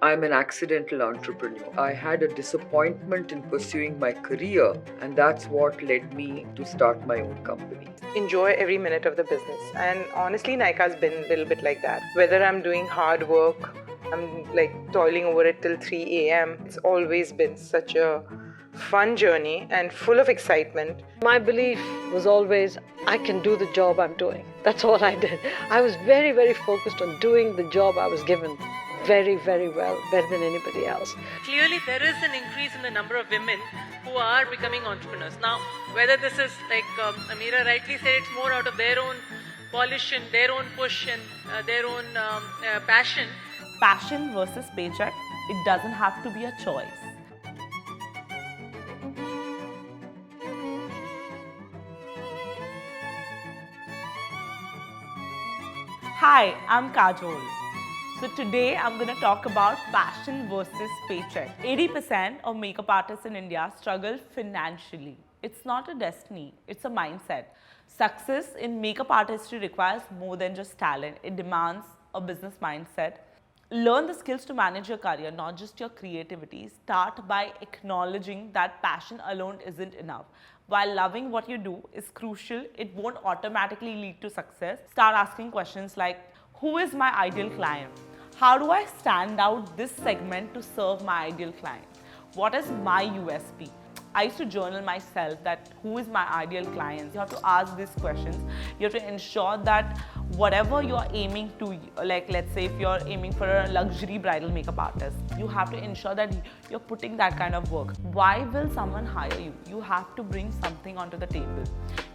I'm an accidental entrepreneur. I had a disappointment in pursuing my career, and that's what led me to start my own company. Enjoy every minute of the business. And honestly, Nika's been a little bit like that. Whether I'm doing hard work, I'm like toiling over it till 3 a.m., it's always been such a fun journey and full of excitement. My belief was always, I can do the job I'm doing. That's all I did. I was very, very focused on doing the job I was given very, very well, better than anybody else. Clearly, there is an increase in the number of women who are becoming entrepreneurs. Now, whether this is like Ameera rightly said, it's more out of their own polish and their own push and their own passion. Passion versus paycheck, it doesn't have to be a choice. Hi, I'm Kajol. So today I'm going to talk about passion versus paycheck. 80% of makeup artists in India struggle financially. It's not a destiny, it's a mindset. Success in makeup artistry requires more than just talent. It demands a business mindset. Learn the skills to manage your career, not just your creativity. Start by acknowledging that passion alone isn't enough. While loving what you do is crucial, it won't automatically lead to success. Start asking questions like, who is my ideal client? How do I stand out this segment to serve my ideal client? What is my USP? I used to journal myself that who is my ideal client. You have to ask these questions. You have to ensure that whatever you're aiming to, like let's say if you're aiming for a luxury bridal makeup artist, you have to ensure that you're putting that kind of work. Why will someone hire you? You have to bring something onto the table.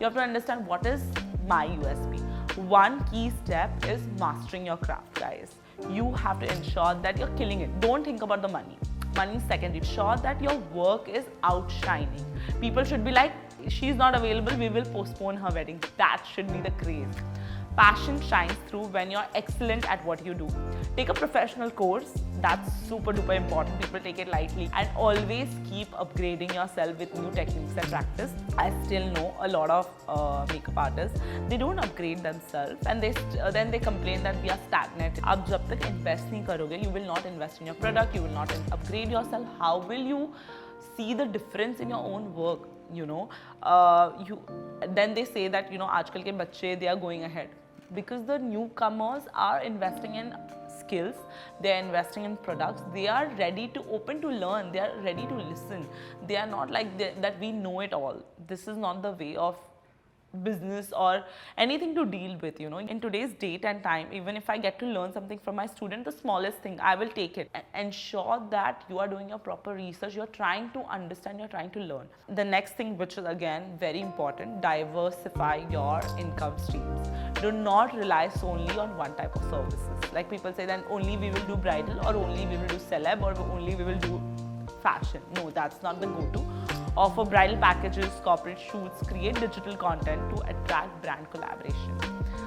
You have to understand what is my USP. One key step is mastering your craft, guys. You have to ensure that you're killing it. Don't think about the money. Money is secondary. Ensure that your work is outshining. People should be like, she's not available, we will postpone her wedding. That should be the craze. Passion shines through when you're excellent at what you do. Take a professional course. That's super duper important. People take it lightly. And always keep upgrading yourself with new techniques and practice. I still know a lot of makeup artists. They don't upgrade themselves and then they complain that we are stagnant. Ab jab tak invest nahi karoge, you will not invest in your product, you will not upgrade yourself. How will you see the difference in your own work? You know, then they say that, you know, aajkal ke bacche, they are going ahead. Because the newcomers are investing in skills, they are investing in products, they are ready to open to learn, they are ready to listen. They are not like that we know it all. This is not the way of business or anything to deal with, you know. In today's date and time, even if I get to learn something from my student, the smallest thing, I will take it. Ensure that you are doing your proper research, you're trying to understand, you're trying to learn. The next thing, which is again very important, diversify your income streams. Do not rely solely on one type of services. Like people say that only we will do bridal or only we will do celeb or only we will do fashion. No, that's not the go-to. Offer bridal packages, corporate shoots, create digital content to attract brand collaboration.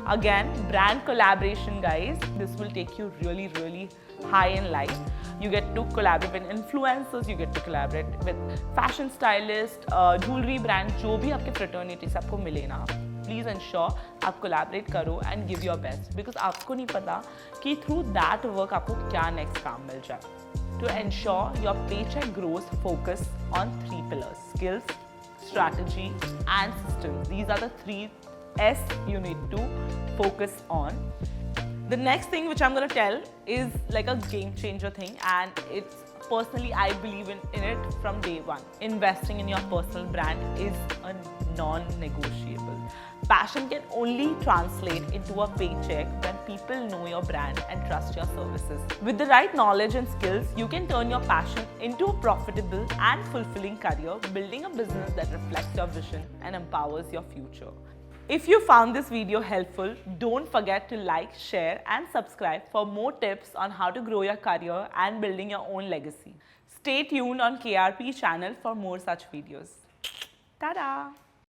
Again, brand collaboration, guys, this will take you really, really high in life. You get to collaborate with influencers, you get to collaborate with fashion stylists, jewelry brand, जो भी आपके fraternity से आपको मिले ना, please ensure आप collaborate करो and give your best, because आपको नहीं पता कि through that work आपको क्या next काम मिल जाए. To ensure your paycheck grows, focus on 3 pillars: skills, strategy, and systems. These are the 3 S you need to focus on. The next thing which I'm going to tell is like a game changer thing, and it's personally, I believe in it from day one. Investing in your personal brand is a non-negotiable. Passion can only translate into a paycheck when people know your brand and trust your services. With the right knowledge and skills, you can turn your passion into a profitable and fulfilling career, building a business that reflects your vision and empowers your future. If you found this video helpful, don't forget to like, share and subscribe for more tips on how to grow your career and building your own legacy. Stay tuned on KRP channel for more such videos. Ta-da!